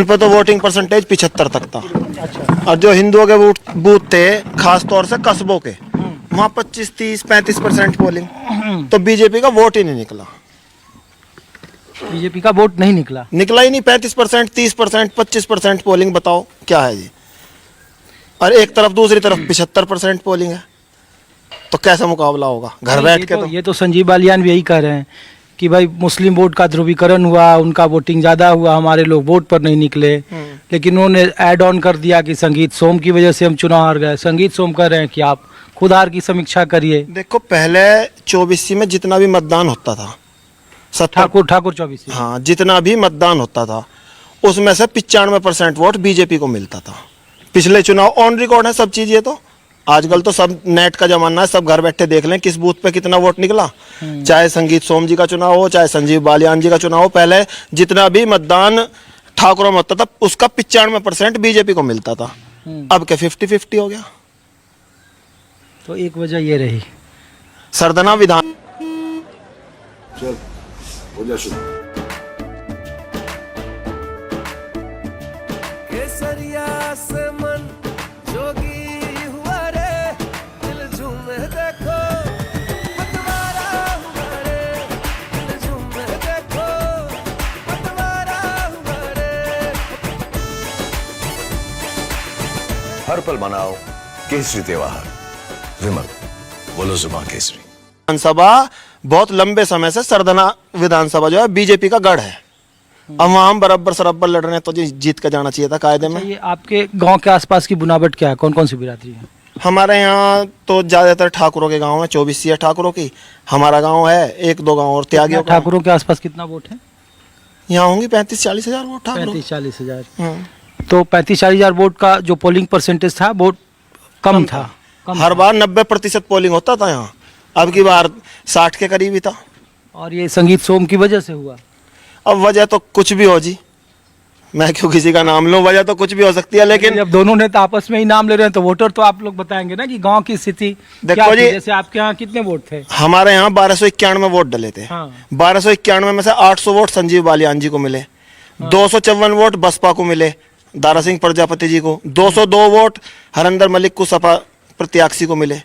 उन पर तो वोटिंग परसेंटेज 75 तक था। अच्छा। और जो हिंदुओं के बूथ थे खास तौर से कस्बों के, वहाँ 25, 30, 35% पोलिंग, तो बीजेपी का वोट ही नहीं निकला। बीजेपी का वोट नहीं निकला ही नहीं। 35%, 30%, 25% पोलिंग, बताओ क्या है जी। और एक तरफ दूसरी तरफ 75% पोलिंग है, तो कैसा मुकाबला होगा घर बैठ के? ये तो संजीव बालियान भी यही कह रहे हैं कि भाई मुस्लिम वोट का ध्रुवीकरण हुआ, उनका वोटिंग ज़्यादा हुआ, हमारे लोग वोट पर नहीं निकले। लेकिन उन्होंने ऐड ऑन कर दिया कि संगीत सोम की वजह से हम चुनाव हार गए। संगीत सोम कह रहे हैं कि आप खुद हार की समीक्षा करिए। देखो, पहले 24 में जितना भी मतदान होता था, ठाकुर 24, हाँ, जितना भी मतदान होता था उसमें से 95% वोट बीजेपी को मिलता था। पिछले चुनाव ऑन रिकॉर्ड है सब चीज। ये तो आजकल तो सब नेट का जमाना है, सब घर बैठे देख लें किस बूथ पे कितना वोट निकला। चाहे संगीत सोम जी का चुनाव हो, चाहे संजीव बालियान जी का चुनाव हो, पहले जितना भी मतदान ठाकुरों में होता था उसका 95% बीजेपी को मिलता था। अब क्या 50-50 हो गया? तो एक वजह ये रही सरदना विधान। चल हो जा शुरू। केसरिया से मन जोगी हुआ रे, दिल झूमे देखो पतवारा हुआ रे, दिल झूमे देखो पतवारा हुआ रे। हर पल मनाओ केसरी त्योहार। विमल, बोलो जुमा केसरी। विधानसभा बहुत लंबे समय से सरदना विधानसभा जो है बीजेपी का गढ़ है। अब वहां हम बराबर सराबर लड़ रहे हैं, तो जी जीत के जाना चाहिए था कायदे में। ये आपके गांव के आसपास की बुनावट क्या है? कौन कौन सी बिरादरी है? हमारे यहाँ तो ज्यादातर ठाकुरों के गांव है, 24 है ठाकुरों की। हमारा गांव है, 1-2 गांव और त्यागियों का। ठाकुरों के आसपास कितना वोट है? यहाँ होंगी 35-40 हजार वोट ठाकुरों। 35-40 हजार। तो 35-40 हजार वोट का जो पोलिंग परसेंटेज था वो कम था। हर बार 90% पोलिंग होता था यहाँ, अब की बार 60 के करीब ही था। और ये संगीत सोम की वजह से हुआ? अब वजह तो कुछ भी हो जी, मैं क्यों किसी का नाम लूं, वजह तो कुछ भी हो सकती है। लेकिन जब दोनों नेता आपस में ही नाम ले रहे हैं तो वोटर तो आप लोग बताएंगे ना कि गांव की स्थिति देखो क्या थी? जी, जैसे आपके यहाँ कितने वोट थे? हमारे यहाँ 1291 वोट डले थे। हाँ। 1291 में से 800 वोट संजीव बालियान जी को मिले। 254 वोट बसपा को मिले, दारा सिंह प्रजापति जी को। 202 वोट हरिंदर मलिक को सपा प्रत्याशी को मिले।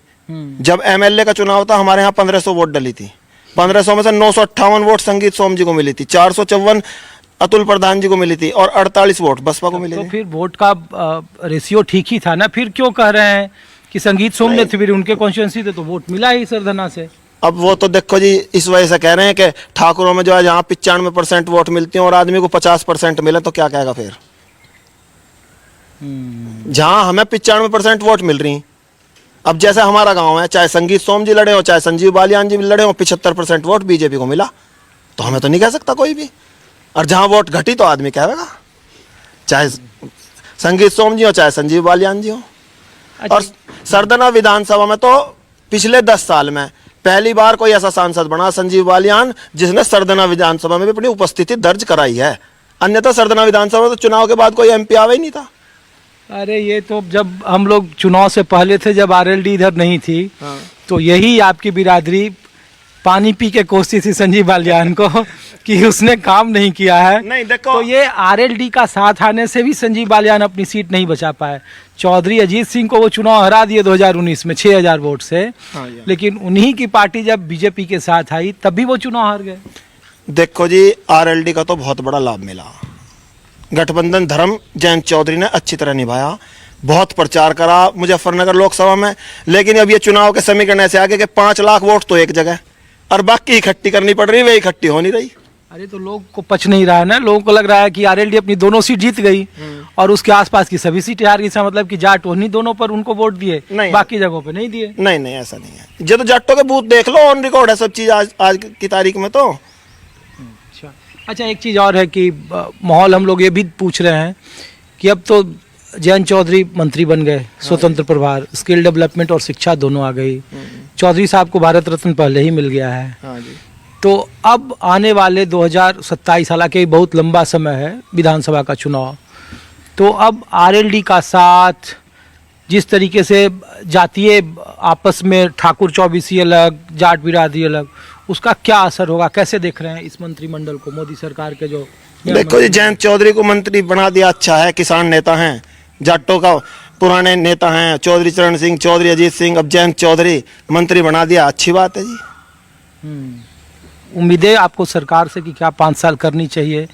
जब एमएलए का चुनाव था हमारे यहाँ 1500 वोट डली थी। 1500 में से 958 वोट संगीत सोम जी को मिली थी, 454 अतुल प्रधान जी को मिली थी और 48 वोट बसपा को मिले तो थे। फिर वोट का रेशियो ठीक ही था ना? फिर क्यों कह रहे हैं कि संगीत सोम ने फिर उनके कॉन्स्टिट्यूंसी थे तो वोट मिला ही सरधना से? अब वो तो देखो जी, इस वजह से कह रहे हैं कि ठाकुरों में जो है जहाँ 95% वोट मिलती है और आदमी को 50% मिले तो क्या कहेगा फिर? जहाँ हमें 95% वोट मिल रही, अब जैसे हमारा गांव है, चाहे संगीत सोम जी लड़े हो चाहे संजीव बालियान जी लड़े हो, 75% वोट बीजेपी को मिला, तो हमें तो नहीं कह सकता कोई भी। और जहां वोट घटी तो आदमी कहेगा, चाहे संगीत सोम जी हो चाहे संजीव बालियान जी हो। और सरदना विधानसभा में तो पिछले 10 साल में पहली बार कोई ऐसा सांसद बना संजीव बालियान जिसने सरदना विधानसभा में भी अपनी उपस्थिति दर्ज कराई है। अन्यथा सरदना विधानसभा में तो चुनाव के बाद कोई एमपी आवे ही नहीं था। अरे ये तो जब हम लोग चुनाव से पहले थे, जब आरएलडी इधर नहीं थी, तो यही आपकी बिरादरी पानी पी के कोसती थी संजीव बालियान को कि उसने काम नहीं किया है। नहीं देखो, तो ये आरएलडी का साथ आने से भी संजीव बालियान अपनी सीट नहीं बचा पाए। चौधरी अजीत सिंह को वो चुनाव हरा दिए 2019 में 6000 वोट से। लेकिन उन्हीं की पार्टी जब बीजेपी के साथ आई तब भी वो चुनाव हार गए। देखो जी, आरएलडी का तो बहुत बड़ा लाभ मिला। गठबंधन धर्म जयंत चौधरी ने अच्छी तरह निभाया, बहुत प्रचार करा मुजफ्फरनगर लोकसभा में। लेकिन अब ये चुनाव के समीकरण ऐसे आगे कि 5 लाख वोट तो एक जगह और बाकी इकट्ठी करनी पड़ रही, वे इकट्ठी हो नहीं रही। अरे तो लोग को पच नहीं रहा है ना, लोगों को लग रहा है कि आरएलडी अपनी दोनों सीट जीत गई और उसके आसपास की सभी सीटें हार गई। इसका मतलब कि जाट उन्हीं दोनों पर उनको वोट दिए, बाकी जगहों पे नहीं दिए। नहीं, ऐसा नहीं है। जो तो जाटों के बूथ देख लो, ऑन रिकॉर्ड है सब चीज आज की तारीख में तो। अच्छा, एक चीज़ और है कि माहौल हम लोग ये भी पूछ रहे हैं कि अब तो जयंत चौधरी मंत्री बन गए, स्वतंत्र प्रभार, स्किल डेवलपमेंट और शिक्षा दोनों आ गई। चौधरी साहब को भारत रत्न पहले ही मिल गया है। हाँ जी। तो अब आने वाले 2027, हालांकि बहुत लंबा समय है विधानसभा का चुनाव, तो अब आरएलडी का साथ, जिस तरीके से जातीय आपस में ठाकुर 24 अलग, जाट बिरादरी अलग, उसका क्या असर होगा, कैसे देख रहे हैं इस मंत्रिमंडल को, मोदी सरकार के जो देखो जी, जयंत चौधरी को मंत्री बना दिया, अच्छा है, किसान नेता हैं, जाटों का पुराने नेता हैं, चौधरी चरण सिंह, चौधरी अजीत सिंह, अब जयंत चौधरी मंत्री बना दिया, अच्छी बात है जी। उम्मीदें आपको सरकार से कि क्या 5 साल करनी चाहिए,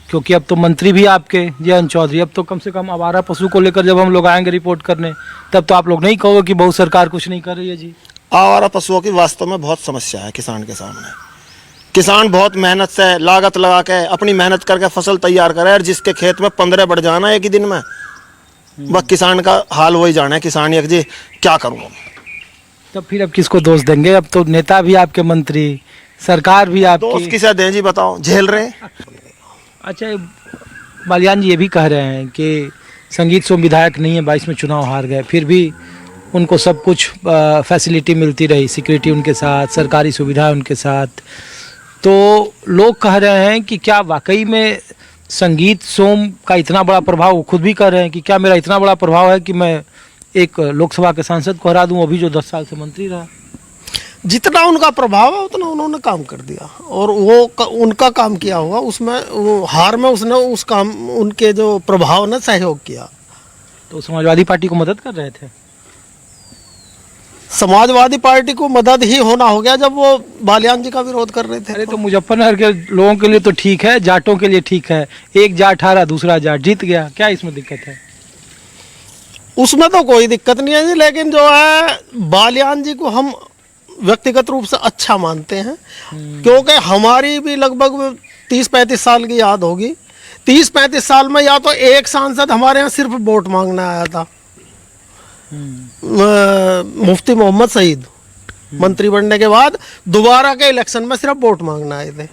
क्योंकि अब तो मंत्री भी आपके जयंत चौधरी, अब तो कम से कम आवारा पशु को लेकर जब हम लोग आएंगे रिपोर्ट करने, तब तो आप लोग नहीं कहोगे कि बहुत सरकार कुछ नहीं कर रही है जी। आवारा पशुओं की वास्तव में बहुत समस्या है किसान के सामने। किसान बहुत मेहनत से, लागत लगा के, अपनी मेहनत करके फसल तैयार करे, और जिसके खेत में 15 बढ़ जाना एक ही दिन में, बस किसान का हाल वही जाना है। किसान एक जी क्या करूँ, तब फिर अब किसको दोष देंगे, अब तो नेता भी आपके, मंत्री, सरकार भी दोस्त आपकी। किसे दें जी, बताओ, झेल रहे हैं। अच्छा, बालियान जी ये भी कह रहे हैं कि संगीत सोम विधायक नहीं है, 22 में चुनाव हार गए, फिर भी उनको सब कुछ फैसिलिटी मिलती रही, सिक्योरिटी उनके साथ, सरकारी सुविधा उनके साथ। तो लोग कह रहे हैं कि क्या वाकई में संगीत सोम का इतना बड़ा प्रभाव, वो खुद भी कह रहे हैं कि क्या मेरा इतना बड़ा प्रभाव है कि मैं एक लोकसभा के सांसद को हरा दूं, अभी जो 10 साल से मंत्री रहा। जितना उनका प्रभाव है उतना उन्होंने काम कर दिया, और उनका काम किया होगा उसमें, वो हार में उसने उस काम, उनके जो प्रभाव ने सहयोग किया। तो समाजवादी पार्टी को मदद कर रहे थे। समाजवादी पार्टी को मदद ही होना हो गया जब वो बालियान जी का विरोध कर रहे थे। अरे तो मुजफ्फरनगर के लोगों के लिए तो ठीक है, जाटों के लिए ठीक है, एक जाट हारा दूसरा जाट जीत गया, क्या इसमें दिक्कत है? उसमें तो कोई दिक्कत नहीं है जी, लेकिन जो है बालियान जी को हम व्यक्तिगत रूप से अच्छा मानते हैं, क्योंकि हमारी भी लगभग 30-35 साल की याद होगी। 30-35 साल में या तो एक सांसद हमारे यहाँ सिर्फ वोट मांगने आया था, मुफ्ती मोहम्मद सईद, मंत्री बनने के बाद दोबारा के इलेक्शन में सिर्फ वोट मांगने आए थे,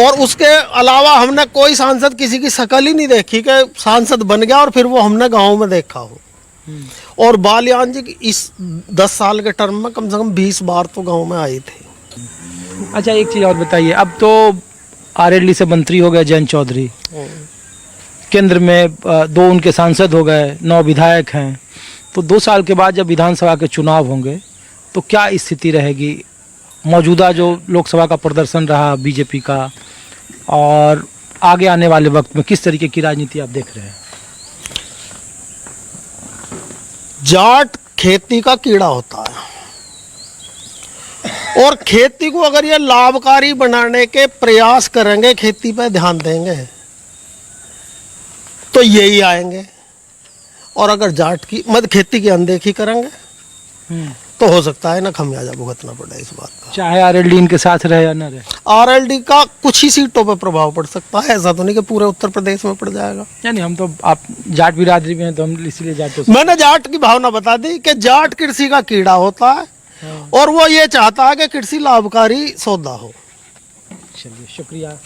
और उसके अलावा हमने कोई सांसद किसी की शक्ल ही नहीं देखी कि सांसद बन गया और फिर वो हमने गांव में देखा हो। और बालियान जी इस 10 साल के टर्म में कम से कम 20 बार तो गांव में आए थे। अच्छा, एक चीज़ और बताइए, अब तो आरएलडी से मंत्री हो गए जयंत चौधरी, केंद्र में 2 उनके सांसद हो गए, 9 विधायक हैं, तो 2 साल के बाद जब विधानसभा के चुनाव होंगे तो क्या स्थिति रहेगी? मौजूदा जो लोकसभा का प्रदर्शन रहा बीजेपी का, और आगे आने वाले वक्त में किस तरीके की राजनीति आप देख रहे हैं? जाट खेती का कीड़ा होता है, और खेती को अगर ये लाभकारी बनाने के प्रयास करेंगे, खेती पे ध्यान देंगे, तो यही आएंगे। और अगर जाट की खेती की अनदेखी करेंगे तो हो सकता है ना खमियाजा भुगतना पड़े इस बात का, चाहे आरएलडी इनके साथ रहे या न रहे। आरएलडी का कुछ ही सीटों पर प्रभाव पड़ सकता है, ऐसा तो नहीं कि पूरे उत्तर प्रदेश में पड़ जाएगा। यानी हम तो, आप जाट बिरादरी में हैं तो हम इसीलिए जाटों से, मैंने जाट की भावना बता दी कि जाट कृषि का कीड़ा होता है, और वो ये चाहता है कि कृषि लाभकारी सौदा हो। चलिए, शुक्रिया।